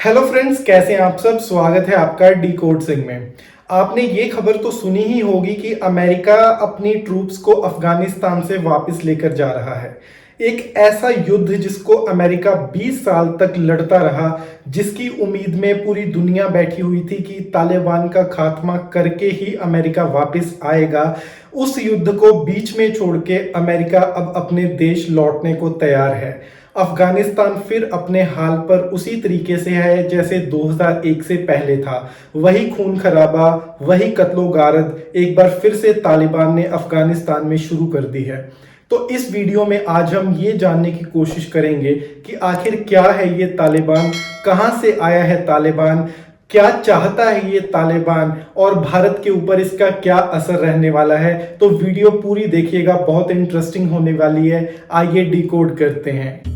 Hello friends, कैसे हैं आप सब। स्वागत है आपका डी कोड सिंह में। आपने ये खबर तो सुनी ही होगी कि अमेरिका अपनी ट्रूप्स को अफगानिस्तान से वापस लेकर जा रहा है। एक ऐसा युद्ध जिसको अमेरिका 20 साल तक लड़ता रहा, जिसकी उम्मीद में पूरी दुनिया बैठी हुई थी कि तालिबान का खात्मा करके ही अमेरिका वापस आएगा। उस युद्ध को बीच में छोड़ के अमेरिका अब अपने देश लौटने को तैयार है। अफगानिस्तान फिर अपने हाल पर उसी तरीके से है जैसे 2001 से पहले था। वही खून खराबा, वही कत्लो गारद एक बार फिर से तालिबान ने अफगानिस्तान में शुरू कर दी है। तो इस वीडियो में आज हम ये जानने की कोशिश करेंगे कि आखिर क्या है ये तालिबान, कहां से आया है तालिबान, क्या चाहता है ये तालिबान और भारत के ऊपर इसका क्या असर रहने वाला है। तो वीडियो पूरी देखिएगा, बहुत इंटरेस्टिंग होने वाली है। आइए डिकोड करते हैं।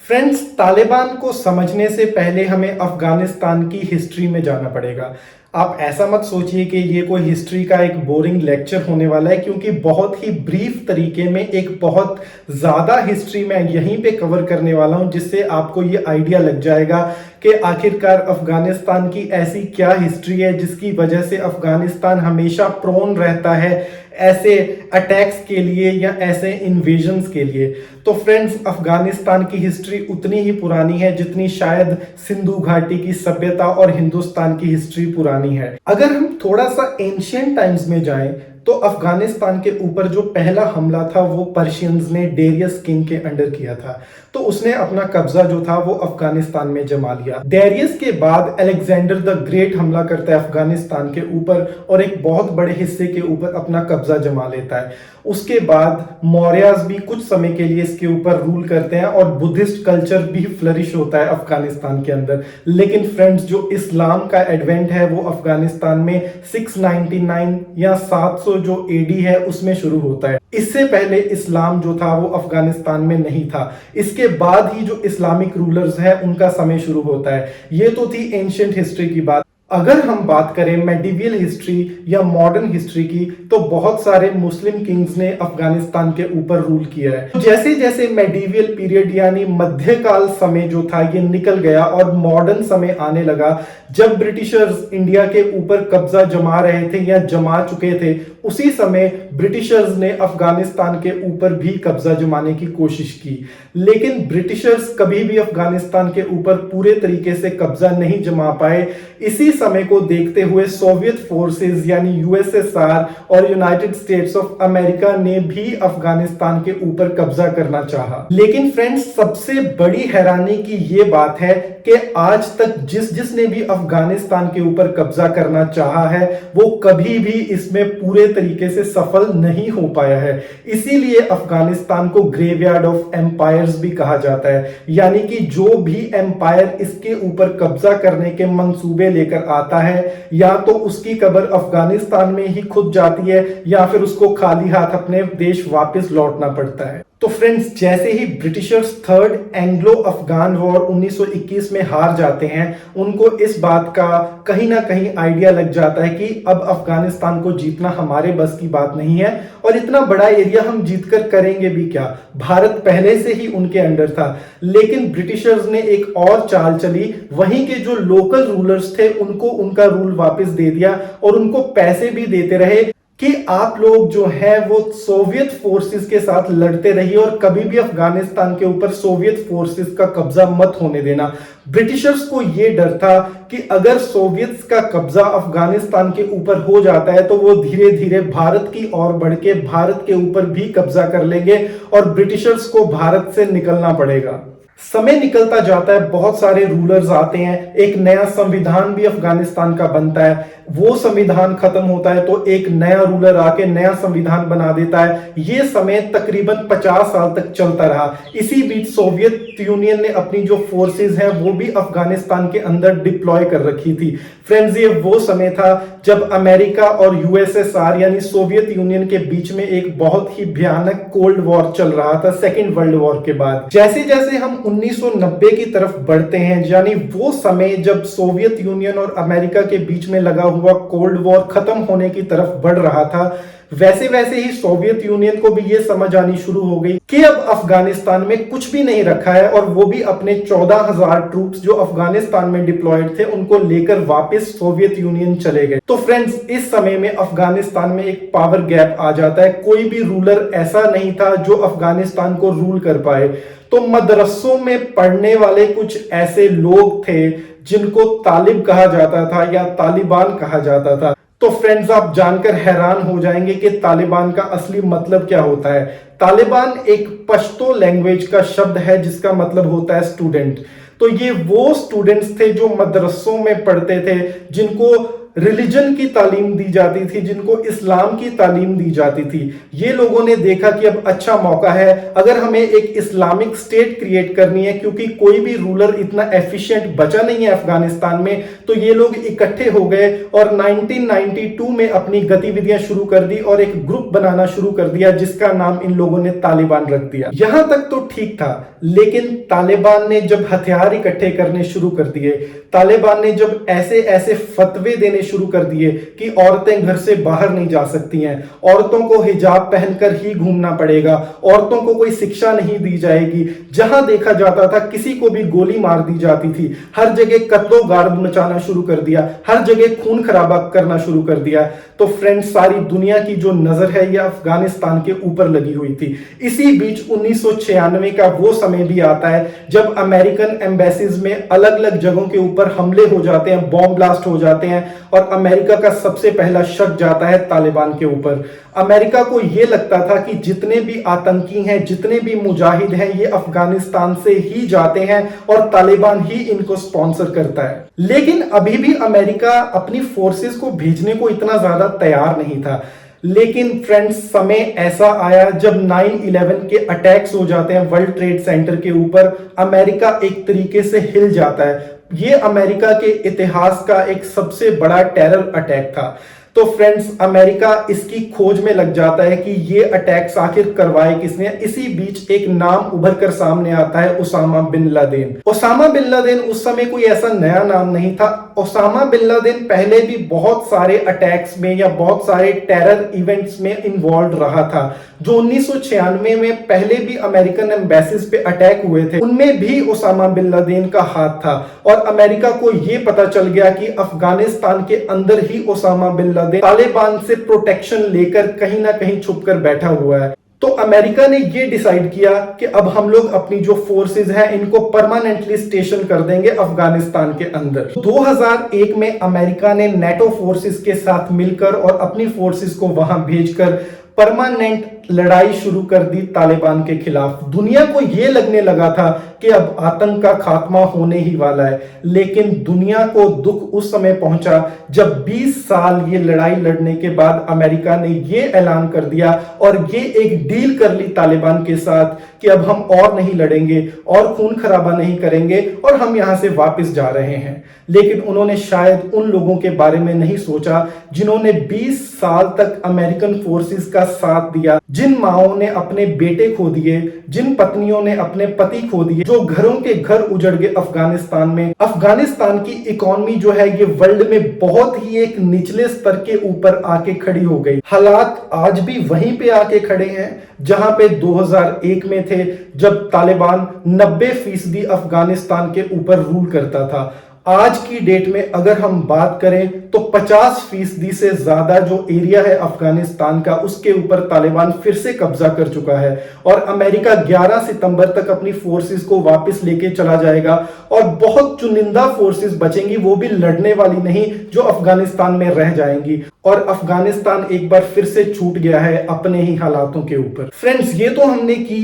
फ्रेंड्स, तालिबान को समझने से पहले हमें अफगानिस्तान की हिस्ट्री में जाना पड़ेगा। आप ऐसा मत सोचिए कि ये कोई हिस्ट्री का एक बोरिंग लेक्चर होने वाला है, क्योंकि बहुत ही ब्रीफ तरीके में एक बहुत ज़्यादा हिस्ट्री मैं यहीं पे कवर करने वाला हूं, जिससे आपको ये आइडिया लग जाएगा कि आखिरकार अफगानिस्तान की ऐसी क्या हिस्ट्री है जिसकी वजह से अफगानिस्तान हमेशा प्रोन रहता है ऐसे अटैक्स के लिए या ऐसे इन्वेजन्स के लिए। तो फ्रेंड्स, अफगानिस्तान की हिस्ट्री उतनी ही पुरानी है जितनी शायद सिंधु घाटी की सभ्यता और हिंदुस्तान की हिस्ट्री पुरानी है। अगर हम थोड़ा सा एंशियंट टाइम्स में जाएं तो अफगानिस्तान के ऊपर जो पहला हमला था वो पर्शियंस ने डेरियस किंग के अंडर किया था। तो उसने अपना कब्जा जो था वो अफगानिस्तान में जमा लिया। डेरियस के बाद अलेक्जेंडर द ग्रेट हमला करता है अफगानिस्तान के ऊपर और एक बहुत बड़े हिस्से के ऊपर अपना कब्जा जमा लेता है। उसके बाद मौर्यास भी कुछ समय के लिए इसके ऊपर रूल करते हैं और बुद्धिस्ट कल्चर भी फ्लरिश होता है अफगानिस्तान के अंदर। लेकिन फ्रेंड्स, जो इस्लाम का एडवेंट है वो अफगानिस्तान में 699 या 700 जो एडी है उसमें शुरू होता है। इससे पहले इस्लाम जो था वो अफगानिस्तान में नहीं था। इसके बाद ही जो इस्लामिक रूलर्स है उनका समय शुरू होता है। ये तो थी एंशियंट हिस्ट्री की बात। अगर हम बात करें मेडिवियल हिस्ट्री या मॉडर्न हिस्ट्री की, तो बहुत सारे मुस्लिम किंग्स ने अफगानिस्तान के ऊपर रूल किया है। जैसे जैसे मेडिवियल पीरियड यानी मध्यकाल समय जो था ये निकल गया और मॉडर्न समय आने लगा, जब ब्रिटिशर्स इंडिया के ऊपर कब्जा जमा रहे थे या जमा चुके थे, उसी समय ब्रिटिशर्स ने अफगानिस्तान के ऊपर भी कब्जा जमाने की कोशिश की। लेकिन ब्रिटिशर्स कभी भी अफगानिस्तान के ऊपर पूरे तरीके से कब्जा नहीं जमा पाए। इसी समय को देखते हुए सोवियत फोर्सेस यानी यूएसएसआर और यूनाइटेड स्टेट्स ऑफ अमेरिका ने भी अफगानिस्तान के ऊपर कब्जा करना चाहा। लेकिन फ्रेंड्स, सबसे बड़ी हैरानी की ये बात है कि आज तक जिसने भी अफगानिस्तान के ऊपर कब्जा करना चाहा है वो कभी भी इसमें पूरे तरीके से सफल नहीं हो पाया है। इसीलिए अफगानिस्तान को ग्रेवयार्ड ऑफ एम्पायर्स भी कहा जाता है, यानी कि जो भी एम्पायर इसके ऊपर कब्जा करने के मंसूबे लेकर आता है या तो उसकी कब्र अफगानिस्तान में ही खुद जाती है या फिर उसको खाली हाथ अपने देश वापस लौटना पड़ता है। तो फ्रेंड्स, जैसे ही Britishers third Anglo Afghan war 1921 में हार जाते हैं, उनको इस बात का कहीं ना कहीं आइडिया लग जाता है कि अब अफगानिस्तान को जीतना हमारे बस की बात नहीं है और इतना बड़ा एरिया हम जीतकर करेंगे भी क्या। भारत पहले से ही उनके अंडर था। लेकिन ब्रिटिशर्स ने एक और चाल चली, वहीं के जो लोकल रूलर्स थे उनको उनका रूल वापस दे दिया और उनको पैसे भी देते रहे कि आप लोग जो है वो सोवियत फोर्सेस के साथ लड़ते रहिए और कभी भी अफगानिस्तान के ऊपर सोवियत फोर्सेस का कब्जा मत होने देना। ब्रिटिशर्स को यह डर था कि अगर सोवियत्स का कब्जा अफगानिस्तान के ऊपर हो जाता है तो वो धीरे धीरे भारत की ओर बढ़ के भारत के ऊपर भी कब्जा कर लेंगे और ब्रिटिशर्स को भारत से निकलना पड़ेगा। समय निकलता जाता है, बहुत सारे रूलर्स आते हैं, एक नया संविधान भी अफगानिस्तान का बनता है। वो संविधान खत्म होता है तो एक नया रूलर आके नया संविधान बना देता है। ये समय तकरीबन 50 साल तक चलता रहा। इसी बीच सोवियत यूनियन ने अपनी जो फोर्सेस हैं वो भी अफगानिस्तान के अंदर डिप्लॉय कर रखी थी। फ्रेंड्स, ये वो समय था जब अमेरिका और यूएसएसआर यानी सोवियत यूनियन के बीच में एक बहुत ही भयानक कोल्ड वॉर चल रहा था सेकेंड वर्ल्ड वॉर के बाद। जैसे जैसे हम 1990 की तरफ बढ़ते हैं, यानी वो समय जब सोवियत यूनियन और अमेरिका के बीच में लगा हुआ कोल्ड वॉर खत्म होने की तरफ बढ़ रहा था, वैसे वैसे ही सोवियत यूनियन को भी ये समझ आनी शुरू हो गई कि अब अफगानिस्तान में कुछ भी नहीं रखा है और वो भी अपने 14,000 ट्रूप्स जो अफगानिस्तान में डिप्लॉयड थे उनको लेकर वापस सोवियत यूनियन चले गए। तो फ्रेंड्स, इस समय में अफगानिस्तान में एक पावर गैप आ जाता है। कोई भी रूलर ऐसा नहीं था जो अफगानिस्तान को रूल कर पाए। तो मदरसों में पढ़ने वाले कुछ ऐसे लोग थे जिनको तालिब कहा जाता था या तालिबान कहा जाता था। तो फ्रेंड्स, आप जानकर हैरान हो जाएंगे कि तालिबान का असली मतलब क्या होता है। तालिबान एक पश्तो लैंग्वेज का शब्द है जिसका मतलब होता है स्टूडेंट। तो ये वो स्टूडेंट्स थे जो मदरसों में पढ़ते थे, जिनको रिलीजन की तालीम दी जाती थी, जिनको इस्लाम की तालीम दी जाती थी। ये लोगों ने देखा कि अब अच्छा मौका है, अगर हमें एक इस्लामिक स्टेट क्रिएट करनी है, क्योंकि कोई भी रूलर इतना एफिशिएंट बचा नहीं है अफगानिस्तान में, तो ये लोग इकट्ठे हो गए और 1992 में अपनी गतिविधियां शुरू कर दी और एक ग्रुप बनाना शुरू कर दिया जिसका नाम इन लोगों ने तालिबान रख दिया। यहां तक तो ठीक था, लेकिन तालिबान ने जब हथियार इकट्ठे करने शुरू कर दिए, तालिबान ने जब ऐसे ऐसे फतवे देने शुरू कर दिए कि औरतें घर से बाहर नहीं जा सकती हैं, औरतों को हिजाब पहनकर ही घूमना पड़ेगा, औरतों को कोई शिक्षा नहीं दी जाएगी, जहां देखा जाता था किसी को भी गोली मार दी जाती थी, हर जगह कत्लो गार्द मचाना शुरू कर दिया, हर जगह खून खराबा करना शुरू कर दिया। तो फ्रेंड्स, सारी दुनिया की जो नजर है यह अफगानिस्तान के ऊपर लगी हुई थी। इसी बीच 1996 का वो समय भी आता है जब अमेरिकन एम्बेसीज में अलग अलग जगहों के ऊपर हमले हो जाते हैं, बॉम्ब ब्लास्ट हो जाते हैं और अमेरिका का सबसे पहला शक जाता है तालिबान के ऊपर। अमेरिका को यह लगता था कि जितने भी आतंकी हैं, जितने भी मुजाहिद हैं, ये अफगानिस्तान से ही जाते हैं और तालिबान ही इनको स्पॉन्सर करता है। लेकिन अभी भी अमेरिका अपनी फोर्सेस को भेजने को इतना ज्यादा तैयार नहीं था। लेकिन फ्रेंड्स, समय ऐसा आया जब 9/11 के अटैक्स हो जाते हैं वर्ल्ड ट्रेड सेंटर के ऊपर, अमेरिका एक तरीके से हिल जाता है। ये अमेरिका के इतिहास का एक सबसे बड़ा टेरर अटैक था। तो फ्रेंड्स, अमेरिका इसकी खोज में लग जाता है कि ये अटैक्स आखिर करवाए किसने। इसी बीच एक नाम उभर कर सामने आता है, Osama bin Laden. Osama bin Laden उस समय कोई ऐसा नया नाम नहीं था। ओसामा बिन लादेन पहले भी बहुत सारे अटैक्स में या बहुत सारे टेरर इवेंट्स में इन्वॉल्व रहा था। जो 1996 में पहले भी अमेरिकन एम्बेसीज पे अटैक हुए थे, उनमें भी ओसामा बिन लादेन का हाथ था। और अमेरिका को यह पता चल गया कि अफगानिस्तान के अंदर ही ओसामा बिन लादेन तालिबान से प्रोटेक्शन लेकर कहीं ना कहीं छुपकर बैठा हुआ है। तो अमेरिका ने यह डिसाइड किया कि अब हम लोग अपनी जो फोर्सेस हैं इनको परमानेंटली स्टेशन कर देंगे अफगानिस्तान के अंदर। 2001 में अमेरिका ने नेटो फोर्सेस के साथ मिलकर और अपनी फोर्सेस को वहां भेजकर परमानेंट लड़ाई शुरू कर दी तालिबान के खिलाफ। दुनिया को यह लगने लगा था कि अब आतंक का खात्मा होने ही वाला है, लेकिन दुनिया को दुख उस समय पहुंचा जब 20 साल ये लड़ाई लड़ने के बाद अमेरिका ने यह ऐलान कर दिया और ये एक डील कर ली तालिबान के साथ कि अब हम और नहीं लड़ेंगे और खून खराबा नहीं करेंगे और हम यहां से वापस जा रहे हैं। लेकिन उन्होंने शायद उन लोगों के बारे में नहीं सोचा जिन्होंने 20 साल तक अमेरिकन फोर्सेस का साथ दिया, जिन माओं ने अपने बेटे खो दिए, जिन पत्नियों ने अपने पति खो दिए, जो घरों के घर उजड़ गए अफगानिस्तान में। अफगानिस्तान की इकोनॉमी जो है ये वर्ल्ड में बहुत ही एक निचले स्तर के ऊपर आके खड़ी हो गई। हालात आज भी वहीं पे आके खड़े हैं जहां पे 2001 में थे, जब तालिबान 90% अफगानिस्तान के ऊपर रूल करता था। आज की डेट में अगर हम बात करें तो 50% से ज्यादा जो एरिया है अफगानिस्तान का, उसके ऊपर तालिबान फिर से कब्जा कर चुका है और अमेरिका 11 सितंबर तक अपनी फोर्सेस को वापस लेके चला जाएगा और बहुत चुनिंदा फोर्सेस बचेंगी, वो भी लड़ने वाली नहीं, जो अफगानिस्तान में रह जाएंगी और अफगानिस्तान एक बार फिर से छूट गया है अपने ही हालातों के ऊपर। फ्रेंड्स, ये तो हमने की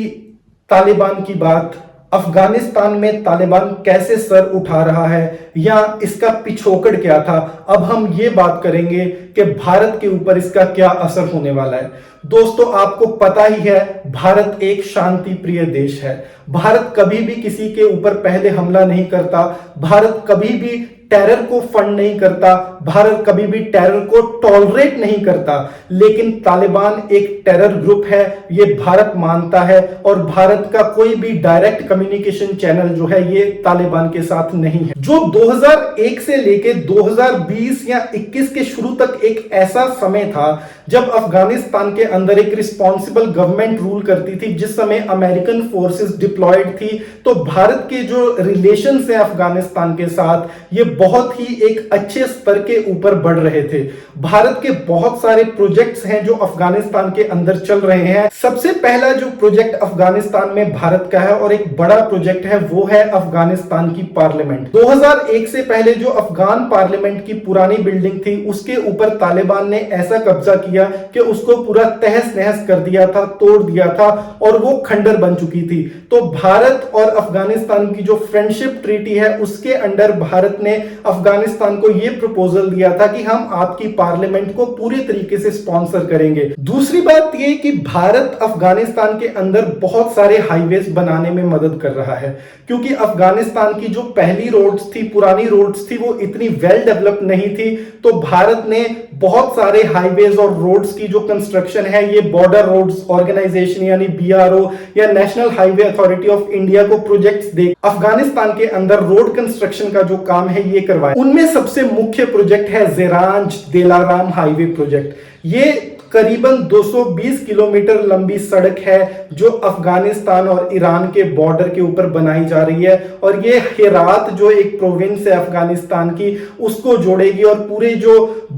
तालिबान की बात। अफगानिस्तान में तालिबान कैसे सर उठा रहा है या इसका पिछोकड़ क्या था, अब हम ये बात करेंगे कि भारत के ऊपर इसका क्या असर होने वाला है। दोस्तों, आपको पता ही है भारत एक शांति प्रिय देश है। भारत कभी भी किसी के ऊपर पहले हमला नहीं करता। भारत कभी भी टेरर को फंड नहीं करता, भारत कभी भी टेरर को टॉलरेट नहीं करता, लेकिन तालिबान एक टेरर ग्रुप है, ये भारत मानता है और भारत का कोई भी डायरेक्ट कम्युनिकेशन चैनल जो है ये तालिबान के साथ नहीं है। जो 2001 से लेके 2020 या 21 के शुरू तक एक ऐसा समय था जब अफगानिस्तान के अंदर एक रिस्पॉन्सिबल गवर्नमेंट रूल करती थी, जिस समय अमेरिकन फोर्सेस डिप्लॉयड थी, तो भारत के जो रिलेशंस है अफगानिस्तान के साथ ये बहुत ही एक अच्छे स्तर के ऊपर बढ़ रहे थे। भारत के बहुत सारे प्रोजेक्ट्स हैं जो अफगानिस्तान के अंदर चल रहे हैं। सबसे पहला जो प्रोजेक्ट अफगानिस्तान में भारत का है और एक बड़ा प्रोजेक्ट है वो है अफगानिस्तान की पार्लियामेंट। 2001 से पहले जो अफगान पार्लियामेंट की पुरानी बिल्डिंग थी उसके ऊपर तालिबान ने ऐसा कब्जा किया कि उसको पूरा तहस नहस कर दिया था, तोड़ दिया था और वो खंडर बन चुकी थी। तो भारत और अफगानिस्तान की जो फ्रेंडशिप ट्रीटी है उसके अंडर भारत ने अफगानिस्तान को यह प्रपोजल दिया था कि हम आपकी पार्लियामेंट को पूरी तरीके से स्पॉन्सर करेंगे। दूसरी बात यह कि भारत अफगानिस्तान के अंदर बहुत सारे हाईवेज बनाने में मदद कर रहा है, क्योंकि अफगानिस्तान की जो पहली रोड्स थी, पुरानी रोड्स थी, वो इतनी वेल डेवलप नहीं थी। तो भारत ने बहुत सारे हाईवेज और रोड्स की जो कंस्ट्रक्शन है ये बॉर्डर रोड्स ऑर्गेनाइजेशन यानी BRO या national highway authority of India को प्रोजेक्ट्स दे अफगानिस्तान के अंदर रोड कंस्ट्रक्शन का जो काम है ये करवाया। उनमें सबसे मुख्य प्रोजेक्ट है ज़ेरांज दिलाराम हाईवे प्रोजेक्ट। ये करीबन 220 किलोमीटर लंबी सड़क है जो अफगानिस्तान और ईरान के बॉर्डर के ऊपर बनाई जा रही है और ये हेरात जो एक प्रोविंस है अफगानिस्तान की उसको जोड़ेगी और पूरे जो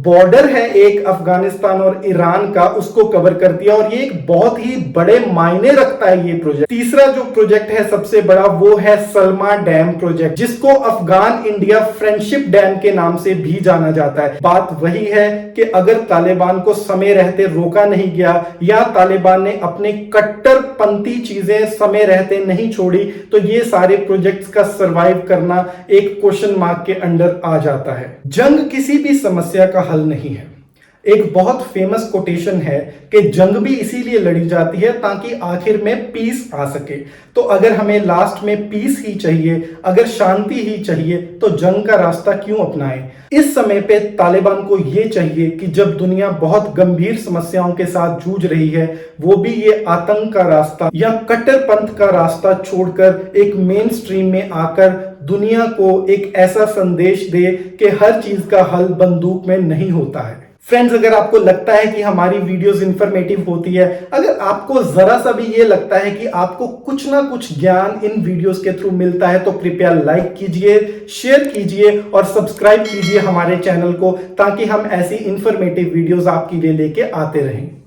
बॉर्डर है एक अफगानिस्तान और ईरान का उसको कवर करती है और ये एक बहुत ही बड़े मायने रखता है ये प्रोजेक्ट। तीसरा जो प्रोजेक्ट है सबसे बड़ा वो है सलमा डैम प्रोजेक्ट, जिसको अफगान इंडिया फ्रेंडशिप डैम के नाम से भी जाना जाता है। बात वही है कि अगर तालिबान को समय रहते रोका नहीं गया या तालिबान ने अपने कट्टरपंथी चीजें समय रहते नहीं छोड़ी तो ये सारे प्रोजेक्ट्स का सरवाइव करना एक क्वेश्चन मार्क के अंडर आ जाता है। जंग किसी भी समस्या का हल नहीं है। एक बहुत फेमस कोटेशन है कि जंग भी इसीलिए लड़ी जाती है ताकि आखिर में पीस आ सके। तो अगर हमें लास्ट में पीस ही चाहिए, अगर शांति ही चाहिए, तो जंग का रास्ता क्यों अपनाएं? इस समय पे तालिबान को ये चाहिए कि जब दुनिया बहुत गंभीर समस्याओं के साथ जूझ रही है, वो भी ये आतंक का रास्ता या कट्टरपंथ का रास्ता छोड़कर एक मेन स्ट्रीम में आकर दुनिया को एक ऐसा संदेश दे कि हर चीज का हल बंदूक में नहीं होता है। फ्रेंड्स, अगर आपको लगता है कि हमारी वीडियोस इंफॉर्मेटिव होती है, अगर आपको जरा सा भी ये लगता है कि आपको कुछ ना कुछ ज्ञान इन वीडियोस के थ्रू मिलता है, तो कृपया लाइक कीजिए, शेयर कीजिए और सब्सक्राइब कीजिए हमारे चैनल को, ताकि हम ऐसी इंफॉर्मेटिव वीडियोस आपके लिए लेके आते रहें।